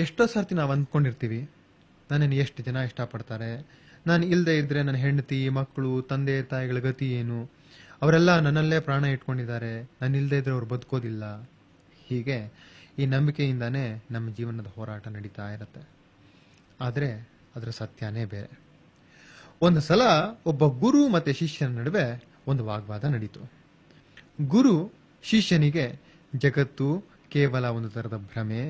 ಎಷ್ಟೋ ಸರ್ತಿ ನಾವು ಅಂದ್ಕೊಂಡಿರ್ತೀವಿ, ನನ್ನನ್ನು ಎಷ್ಟು ಜನ ಇಷ್ಟಪಡ್ತಾರೆ, ನಾನು ಇಲ್ಲದೆ ಇದ್ರೆ ನನ್ನ ಹೆಂಡತಿ, ಮಕ್ಕಳು, ತಂದೆ ತಾಯಿಗಳ ಗತಿ ಏನು, ಅವರೆಲ್ಲ ನನ್ನಲ್ಲೇ ಪ್ರಾಣ ಇಟ್ಕೊಂಡಿದ್ದಾರೆ, ನಾನು ಇಲ್ಲದೆ ಇದ್ರೆ ಅವ್ರು ಬದುಕೋದಿಲ್ಲ. ಹೀಗೆ ಈ ನಂಬಿಕೆಯಿಂದಾನೇ ನಮ್ಮ ಜೀವನದ ಹೋರಾಟ ನಡೀತಾ ಇರುತ್ತೆ. ಆದರೆ ಅದರ ಸತ್ಯನೇ ಬೇರೆ. ಒಂದು ಸಲ ಒಬ್ಬ ಗುರು ಮತ್ತೆ ಶಿಷ್ಯನ ನಡುವೆ ಒಂದು ವಾಗ್ವಾದ ನಡೀತು. ಗುರು ಶಿಷ್ಯನಿಗೆ ಜಗತ್ತು ಕೇವಲ ಒಂದು ತರದ ಭ್ರಮೆ,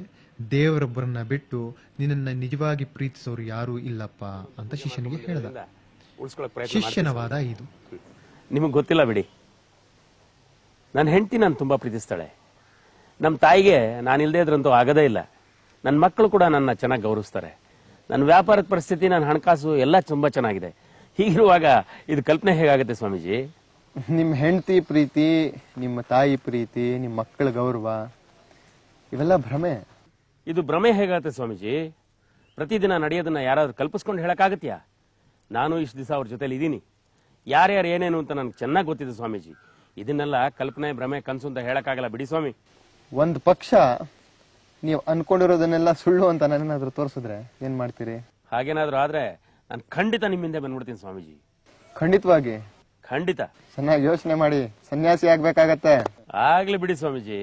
ದೇವರೊಬ್ಬರನ್ನ ಬಿಟ್ಟು ನಿನ್ನನ್ನು ನಿಜವಾಗಿ ಪ್ರೀತಿಸೋರು ಯಾರೂ ಇಲ್ಲಪ್ಪ ಅಂತ ಶಿಷ್ಯನಿಗೆ ಹೇಳಿದ. ಶಿಷ್ಯನ ವಾದ ಇದು. ನಿಮಗೆ ಗೊತ್ತಿಲ್ಲ ಬಿಡಿ, ನನ್ನ ಹೆಂಡತಿ ನಾನು ತುಂಬಾ ಪ್ರೀತಿಸ್ತಾಳೆ. ನಮ್ಮ ತಾಯಿಗೆ ನಾನಿಲ್ಲದೆ ಇದ್ರಂತೂ ಆಗದೇ ಇಲ್ಲ. ನನ್ನ ಮಕ್ಕಳು ಕೂಡ ನನ್ನ ಚೆನ್ನಾಗಿ ಗೌರವಿಸ್ತಾರೆ. ನನ್ನ ವ್ಯಾಪಾರದ ಪರಿಸ್ಥಿತಿ, ನನ್ನ ಹಣಕಾಸು ಎಲ್ಲ ತುಂಬಾ ಚೆನ್ನಾಗಿದೆ. ಹೀಗಿರುವಾಗ ಇದು ಕಲ್ಪನೆ ಹೇಗಾಗುತ್ತೆ ಸ್ವಾಮೀಜಿ? ನಿಮ್ಮ ಹೆಂಡತಿ ಪ್ರೀತಿ, ನಿಮ್ಮ ತಾಯಿ ಪ್ರೀತಿ, ನಿಮ್ಮ ಮಕ್ಕಳ ಗೌರವ ಇವೆಲ್ಲ ಭ್ರಮೆ. ಇದು ಭ್ರಮೆ ಹೇಗಾಗುತ್ತೆ ಸ್ವಾಮೀಜಿ? ಪ್ರತಿದಿನ ನಡೆಯೋದನ್ನ ಯಾರಾದ್ರೂ ಕಲ್ಪಿಸ್ಕೊಂಡು ಹೇಳಕ್ಕಾಗತ್ಯಾ? ನಾನು ಇಷ್ಟು ದಿವಸ ಅವ್ರ ಜೊತೆಲಿ ಇದ್ದೀನಿ. ಯಾರ್ಯಾರು ಏನೇನು ಅಂತ ನನ್ಗೆ ಚೆನ್ನಾಗಿ ಗೊತ್ತಿದೆ ಸ್ವಾಮೀಜಿ. ಇದನ್ನೆಲ್ಲ ಕಲ್ಪನೆ, ಭ್ರಮೆ, ಕನಸು ಅಂತ ಹೇಳಕ್ಕಾಗಲ್ಲ ಬಿಡಿ ಸ್ವಾಮಿ. ಒಂದು ಪಕ್ಷ ನೀವು ಅನ್ಕೊಂಡಿರೋದನ್ನೆಲ್ಲ ಸುಳ್ಳು ಅಂತ ನನ್ನೇನಾದ್ರೂ ತೋರಿಸಿದ್ರೆ ಏನ್ ಮಾಡ್ತೀರಿ? ಹಾಗೇನಾದ್ರೂ ಆದ್ರೆ ನಾನು ಖಂಡಿತ ನಿಮ್ಮಿಂದ ಬಂದ್ಬಿಡ್ತೀನಿ ಸ್ವಾಮೀಜಿ. ಖಂಡಿತವಾಗಿ? ಖಂಡಿತ. ಚೆನ್ನಾಗಿ ಯೋಚನೆ ಮಾಡಿ ಸನ್ಯಾಸಿ ಆಗ್ಬೇಕಾಗತ್ತೆ. ಆಗ್ಲಿ ಬಿಡಿ ಸ್ವಾಮೀಜಿ.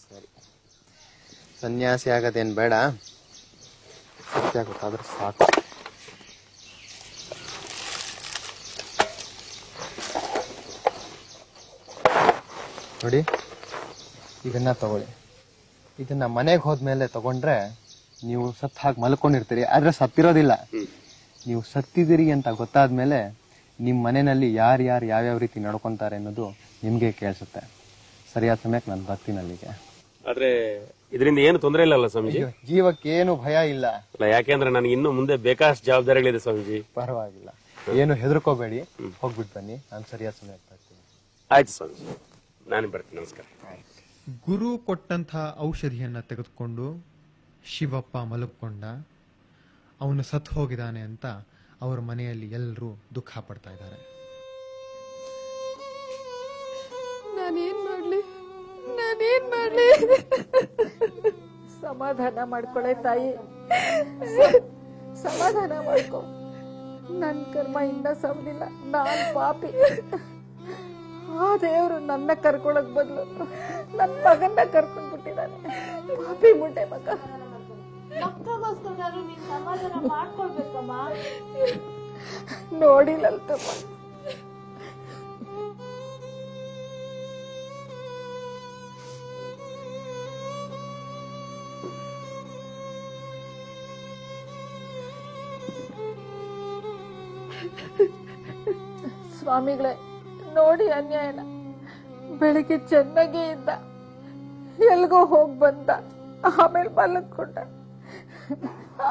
ಸರಿ, ಸನ್ಯಾಸಿ ಆಗದೇನ್ ಬೇಡ, ಸತ್ಯ ಗೊತ್ತಾದ್ರೆ ಸಾಕು. ನೋಡಿ, ಇದನ್ನ ತಗೊಳ್ಳಿ. ಇದನ್ನ ಮನೆಗೆ ಹೋದ್ಮೇಲೆ ತಗೊಂಡ್ರೆ ನೀವು ಸತ್ ಹಾಗೆ ಮಲ್ಕೊಂಡಿರ್ತೀರಿ, ಆದ್ರೆ ಸತ್ತಿರೋದಿಲ್ಲ. ನೀವು ಸತ್ತಿದಿರಿ ಅಂತ ಗೊತ್ತಾದ್ಮೇಲೆ ನಿಮ್ ಮನೆಯಲ್ಲಿ ಯಾರ್ಯಾರು ಯಾವ್ಯಾವ ರೀತಿ ನಡ್ಕೊಂತಾರೆ ಅನ್ನೋದು ನಿಮ್ಗೆ ಕೇಳಿಸುತ್ತೆ. ಸರಿಯಾದ ಸಮಯಕ್ಕೆ ನಾನು ಬರ್ತೀನಿ ಅಲ್ಲಿಗೆ. ಆದ್ರೆ ಇದರಿಂದ ಏನು ತೊಂದರೆ ಇಲ್ಲಲ್ಲ ಸ್ವಾಮೀಜಿ? ಜೀವಕ್ಕೆ ಏನು ಭಯ ಇಲ್ಲ. ಯಾಕೆಂದ್ರೆ ನನಗೆ ಇನ್ನು ಮುಂದೆ ಬೇಕಾಷ್ಟು ಜವಾಬ್ದಾರಿಗಳಿದೆ ಸ್ವಾಮೀಜಿ. ಪರವಾಗಿಲ್ಲ, ಏನು ಹೆದರ್ಕೋಬೇಡಿ. ಹೋಗ್ಬಿಟ್ಟು ಬನ್ನಿ, ನಾನು ಸರಿಯಾದ ಸಮಯಕ್ಕೆ ಬರ್ತೀನಿ. ಆಯ್ತು ಸ್ವಾಮೀಜಿ, ನಾನು ಬರ್ತೀನಿ. ನಮಸ್ಕಾರ. ಗುರು ಕೊಟ್ಟಂಥ ಔಷಧಿಯನ್ನ ತೆಗೆದುಕೊಂಡು ಶಿವಪ್ಪ ಮಲಗಿಕೊಂಡ. ಅವನು ಸತ್ತು ಹೋಗಿದ್ದಾನೆ ಅಂತ ಅವರ ಮನೆಯಲ್ಲಿ ಎಲ್ಲರೂ ದುಃಖ ಪಡ್ತಾ ಇದ್ದಾರೆ. ನಾನೇನ್ ಮಾಡ್ಲಿ? ಸಮಾಧಾನ ಮಾಡ್ಕೊಳ್ಳೆ ತಾಯಿ, ಸಮಾಧಾನ ಮಾಡ್ಕೊ. ನನ್ ಕರ್ಮ ಇನ್ನ ಸವಲಿಲ್ಲ, ನಾನ್ ಪಾಪಿ. ಆ ದೇವ್ರು ನನ್ನ ಕರ್ಕೊಳಕ್ ಬದ್ಲು ನನ್ ಮಗನ್ನ ಕರ್ಕೊಂಡ್ ಬಿಟ್ಟಿದ್ದಾನೆ. ಪಾಪಿ ಮುಂಡೆ ಮಗ. ಸಮಾಧಾನ ಮಾಡ್ಕೊಳ್ಬೇಕಮ್ಮ. ನೋಡಿಲ್ಲಲ್ತಮ್ಮ, ಸ್ವಾಮಿಗಳೇ ನೋಡಿ ಅನ್ಯಾಯನ. ಬೆಳಿಗ್ಗೆ ಚೆನ್ನಾಗೇ ಇದ್ದ, ಎಲ್ಗೋ ಹೋಗ್ ಬಂದ, ಆಮೇಲೆ ಮಲಗ್ಕೊಂಡ,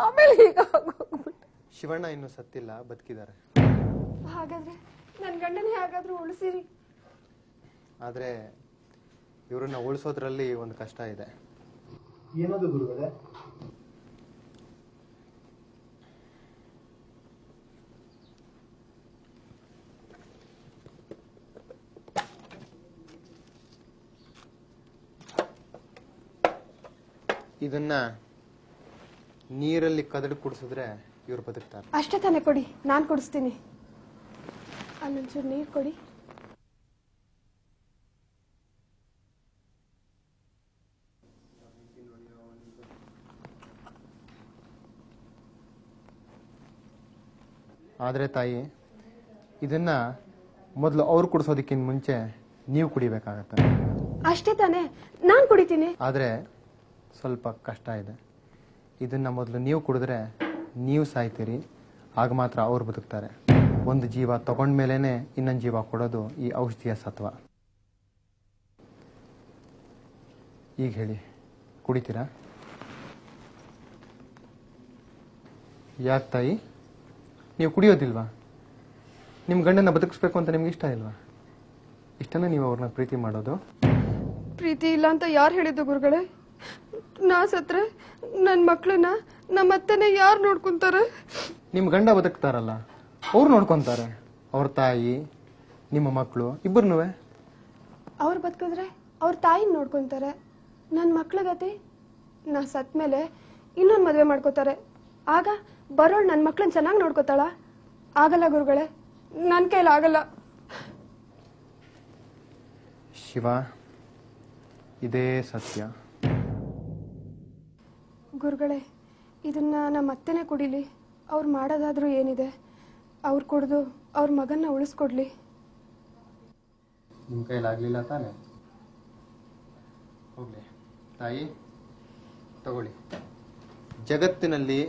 ಆಮೇಲೆ ಈಗ ಹೋಗ್ಬಿಟ್ಟ. ಶಿವಣ್ಣ ಇನ್ನು ಸತ್ತಿಲ್ಲ, ಬದುಕಿದ್ದಾರೆ. ಹಾಗಾದ್ರೆ ನನ್ ಗಂಡನ ಹೇಗಾದ್ರೂ ಉಳಿಸಿರಿ. ಆದ್ರೆ ಇವ್ರನ್ನ ಉಳಿಸೋದ್ರಲ್ಲಿ ಒಂದು ಕಷ್ಟ ಇದೆ. ಏನದು ಗುರುಗಳೇ? ಇದನ್ನ ನೀರಲ್ಲಿ ಕದಡಿ ಕುಡಿಸಿದ್ರೆ ಇವ್ರು ಬದುಕ್ತಾರೆ. ಅಷ್ಟೇ ತಾನೇ, ಕೊಡಿ, ನಾನ್ ಕುಡಿಸ್ತೀನಿ. ಅಲ್ಲೊಂಚೂರು ನೀರ್ ಕೊಡಿ. ಆದ್ರೆ ತಾಯಿ, ಇದನ್ನ ಮೊದಲು ಅವ್ರು ಕುಡಿಸೋದಕ್ಕಿಂತ ಮುಂಚೆ ನೀವು ಕುಡಿಬೇಕಾಗತ್ತೆ. ಅಷ್ಟೇ ತಾನೇ, ನಾನ್ ಕುಡಿತೀನಿ. ಆದ್ರೆ ಸ್ವಲ್ಪ ಕಷ್ಟ ಇದೆ. ಇದನ್ನ ಮೊದಲು ನೀವು ಕುಡಿದ್ರೆ ನೀವು ಸಾಯ್ತೀರಿ, ಆಗ ಮಾತ್ರ ಅವ್ರು ಬದುಕ್ತಾರೆ. ಒಂದು ಜೀವ ತಗೊಂಡ್ಮೇಲೆನೆ ಇನ್ನೊಂದು ಜೀವ ಕೊಡೋದು ಈ ಔಷಧಿಯ ಸತ್ವ. ಈಗ ಹೇಳಿ, ಕುಡಿತೀರಾ? ಯಾಕೆ ತಾಯಿ, ನೀವು ಕುಡಿಯೋದಿಲ್ವಾ? ನಿಮ್ ಗಂಡನ ಬದುಕಿಸ್ಬೇಕು ಅಂತ ನಿಮ್ಗೆ ಇಷ್ಟ ಇಲ್ವಾ? ಇಷ್ಟನ ನೀವು ಅವ್ರನ್ನ ಪ್ರೀತಿ ಮಾಡೋದು? ಪ್ರೀತಿ ಇಲ್ಲ ಅಂತ ಯಾರು ಹೇಳಿದ್ದು ಗುರುಗಳೇ? ನಾ ಸತ್ರೆ ನನ್ ಮಕ್ಳನ್ನ ನಮ್ಮ ಅತ್ತನೇ ಯಾರು ನೋಡ್ಕೊಂತಾರೆ? ನಿಮ್ ಗಂಡ ಬದುಕ್ತಾರಲ್ಲ, ಅವ್ರು ನೋಡ್ಕೊಂತಾರೆ. ಅವ್ರ ತಾಯಿ, ನಿಮ್ಮ ಮಕ್ಕಳು ಇಬ್ಬರನ್ನೂ. ಅವ್ರು ಬದುಕಿದ್ರೆ ಅವ್ರ ತಾಯಿನ ನೋಡ್ಕೊಂತಾರೆ. ನನ್ನ ಮಕ್ಳ ಗತಿ, ನಾ ಸತ್ ಮೇಲೆ ಇನ್ನೊಂದು ಮದುವೆ ಮಾಡ್ಕೋತಾರೆ. ಆಗ ಬರೋಳು ನನ್ನ ಮಕ್ಳನ್ನ ಚೆನ್ನಾಗಿ ನೋಡ್ಕೋತಾಳ? ಆಗಲ್ಲ ಗುರುಗಳೇ, ನನ್ನ ಕೈಲಿ ಆಗಲ್ಲ. ಶಿವ, ಇದೇ ಸತ್ಯ. ಗುರುಗಳೇ, ಇದನ್ನ ನಮ್ಮ ಅತ್ತೆನೇ ಕುಡಿಲಿ. ಅವ್ರು ಮಾಡೋದಾದ್ರೂ ಏನಿದೆ, ಅವ್ರು ಕುಡಿದು ಅವ್ರ ಮಗನ್ನ ಉಳಿಸ್ಕೊಡ್ಲಿ. ನಿಮ್ಮ ಕೈಲಾಗಲಿಲ್ಲ ತಾನೆ? ಹೋಗ್ಲಿ ತಾಯಿ, ತಗೊಳ್ಳಿ. ಜಗತ್ತಿನಲ್ಲಿ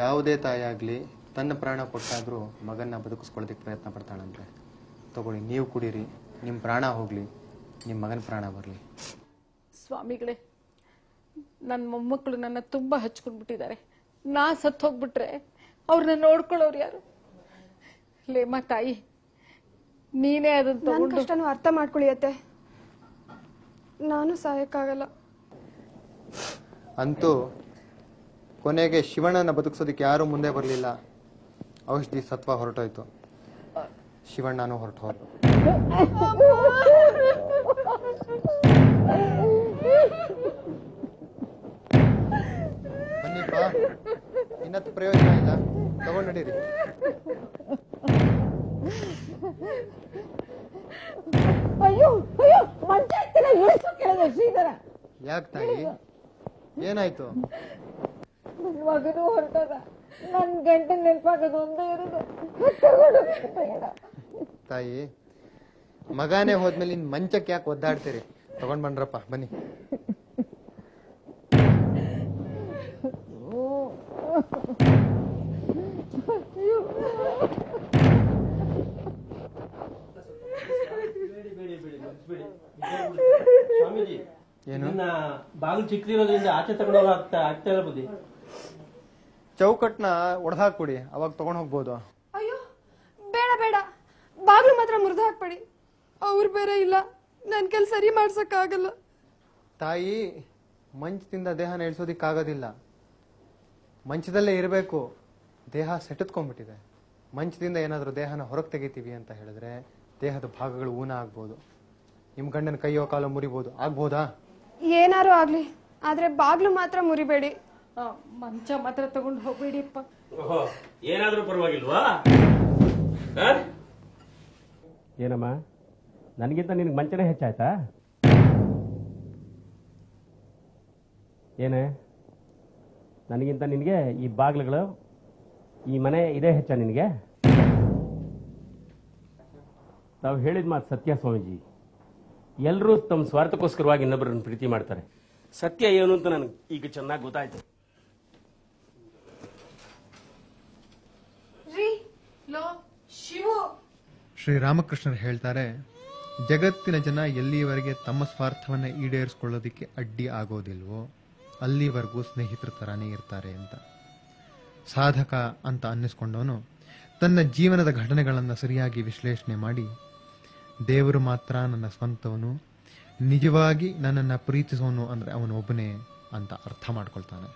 ಯಾವುದೇ ತಾಯಿ ಆಗಲಿ ತನ್ನ ಪ್ರಾಣ ಕೊಟ್ಟಾದರೂ ಮಗನ್ನ ಬದುಕಿಸ್ಕೊಳ್ಳೋದಕ್ಕೆ ಪ್ರಯತ್ನ ಪಡ್ತಾಳಂತೆ. ತಗೊಳ್ಳಿ, ನೀವು ಕುಡೀರಿ, ನಿಮ್ಮ ಪ್ರಾಣ ಹೋಗಲಿ, ನಿಮ್ಮ ಮಗನ ಪ್ರಾಣ ಬರಲಿ. ಸ್ವಾಮಿಗಳೇ, ನನ್ನ ಮೊಮ್ಮಕ್ಕಳು ನನ್ನ ತುಂಬಾ ಹಚ್ಕೊಂಡ್ಬಿಟ್ಟಿದ್ದಾರೆ. ನಾ ಸತ್ತು ಹೋಗ್ಬಿಟ್ರೆ ಅವ್ರನ್ನ ನೋಡ್ಕೊಳ್ಳೋರು ಯಾರು? ಲೇಮ ತಾಯಿ, ನೀನೇ ಅದನ್ನ ನನ್ನ ತಗೊಂಡು ಕಷ್ಟನೂ ಅರ್ಥ ಮಾಡ್ಕೊಳ್ಳಿಯತ್ತೆ. ನಾನು ಸಾಯಕ್ಕಾಗಲ್ಲ. ಅಂತೂ ಕೊನೆಗೆ ಶಿವಣ್ಣನ ಬದುಕಿಸೋದಕ್ಕೆ ಯಾರೂ ಮುಂದೆ ಬರಲಿಲ್ಲ. ಔಷಧಿ ಸತ್ವ ಹೊರಟೋಯ್ತು, ಶಿವಣ್ಣನೂ ಹೊರಟು ಹೋದ. ಬನ್ನಿಪ್ಪ, ಇನ್ನತ್ತು ಪ್ರಯೋಜನ ಇಲ್ಲ, ತಗೊಂಡು ನಡೀರಿ. ಅಯ್ಯೋ ಅಯ್ಯೋ, ಮಂಚ ಇಳಿಸೋ ಕೇಳಿದೆ ಶ್ರೀಧರ. ಯಾಕೆ ತಾಯಿ, ಏನಾಯ್ತು? ನನ್ನ ಮಗನೂ ಹೊರಟದ. ನನ್ ಗಂಟೆ ನೆನಪಾಗದು ಒಂದೇ ಇರೋದು. ತಾಯಿ, ಮಗಾನೇ ಹೋದ್ಮೇಲೆ ಇನ್ ಮಂಚಕ್ಕೆ ಯಾಕೆ ಒದ್ದಾಡ್ತೀರಿ? ತಗೊಂಡ್ ಬನ್ರಪ್ಪ, ಬನ್ನಿ. ಸ್ವಾಮೀಜಿ, ಬಾಗಿಲು ಚಿಕ್ಕದಿರೋದ್ರಿಂದ ಆಚೆ ತಗೊಂಡೋಗ ಆಗ್ತಾ ಇಲ್ಲ ಬುದ್ಧಿ. ಚೌಕಟ್ನ ಒಡೆದಾಕ್ಬಿಡಿ, ಅವಾಗ ತಗೊಂಡ್ ಹೋಗ್ಬೋದು. ಅಯ್ಯೋ ಬೇಡ ಬೇಡ, ಬಾಗ್ಲು ಮಾತ್ರ ಮುರಿದು ಹಾಕ್ಬೇಡಿ. ಅವ್ರು ಬೇರೆ ಇಲ್ಲ, ನನ್ ಕೆಲ್ ಸರಿ ಮಾಡ್ಸಕ್ಕಾಗಲ್ಲ. ತಾಯಿ, ಮಂಚದಿಂದ ದೇಹನ ಇಳಿಸೋದಿಕ್ಕಾಗೋದಿಲ್ಲ. ಮಂಚದಲ್ಲೇ ಇರಬೇಕು. ದೇಹ ಸೆಟೆತ್ಕೊಂಡ್ಬಿಟ್ಟಿದೆ. ಮಂಚದಿಂದ ಏನಾದರೂ ದೇಹನ ಹೊರಗೆ ತೆಗಿತೀವಿ ಅಂತ ಹೇಳಿದ್ರೆ ದೇಹದ ಭಾಗಗಳು ಊನ ಆಗ್ಬೋದು. ನಿಮ್ ಗಂಡನ ಕೈಯೋ ಕಾಲೋ ಮುರಿಬೋದು. ಆಗ್ಬೋದಾ? ಏನಾರು ಆಗ್ಲಿ, ಆದ್ರೆ ಬಾಗ್ಲು ಮಾತ್ರ ಮುರಿಬೇಡಿ. ಮಂಚ ಮಾತ್ರ ತಗೊಂಡು ಹೋಗ್ಬೇಡಿಪ್ಪ. ಏನಾದ್ರೂ ಪರವಾಗಿಲ್ವಾ? ಏನಮ್ಮ, ನನಗಿಂತ ನಿನಗೆ ಮಂಚನೇ ಹೆಚ್ಚಾಯ್ತಾ? ಏನೇ, ನನಗಿಂತ ನಿನಗೆ ಈ ಬಾಗಿಲುಗಳು, ಈ ಮನೆ ಇದೇ ಹೆಚ್ಚ ನಿನಗೆ? ತಾವು ಹೇಳಿದ ಮಾತು ಸತ್ಯ ಸ್ವಾಮೀಜಿ. ಎಲ್ಲರೂ ತಮ್ಮ ಸ್ವಾರ್ಥಕ್ಕೋಸ್ಕರವಾಗಿ ಇನ್ನೊಬ್ಬರನ್ನು ಪ್ರೀತಿ ಮಾಡ್ತಾರೆ. ಸತ್ಯ ಏನು ಅಂತ ನನಗೆ ಈಗ ಚೆನ್ನಾಗಿ ಗೊತ್ತಾಯ್ತು. ಶ್ರೀರಾಮಕೃಷ್ಣರು ಹೇಳ್ತಾರೆ, ಜಗತ್ತಿನ ಜನ ಎಲ್ಲಿಯವರೆಗೆ ತಮ್ಮ ಸ್ವಾರ್ಥವನ್ನ ಈಡೇರಿಸಿಕೊಳ್ಳೋದಿಕ್ಕೆ ಅಡ್ಡಿ ಆಗೋದಿಲ್ವೋ ಅಲ್ಲಿವರೆಗೂ ಸ್ನೇಹಿತರ ತರಾನೇ ಇರ್ತಾರೆ ಅಂತ. ಸಾಧಕ ಅಂತ ಅನ್ನಿಸ್ಕೊಂಡವನು ತನ್ನ ಜೀವನದ ಘಟನೆಗಳನ್ನು ಸರಿಯಾಗಿ ವಿಶ್ಲೇಷಣೆ ಮಾಡಿ, ದೇವರು ಮಾತ್ರ ನನ್ನ ಸ್ವಂತವನು, ನಿಜವಾಗಿ ನನ್ನನ್ನು ಪ್ರೀತಿಸೋನು ಅಂದ್ರೆ ಅವನು ಒಬ್ಬನೇ ಅಂತ ಅರ್ಥ ಮಾಡ್ಕೊಳ್ತಾನೆ.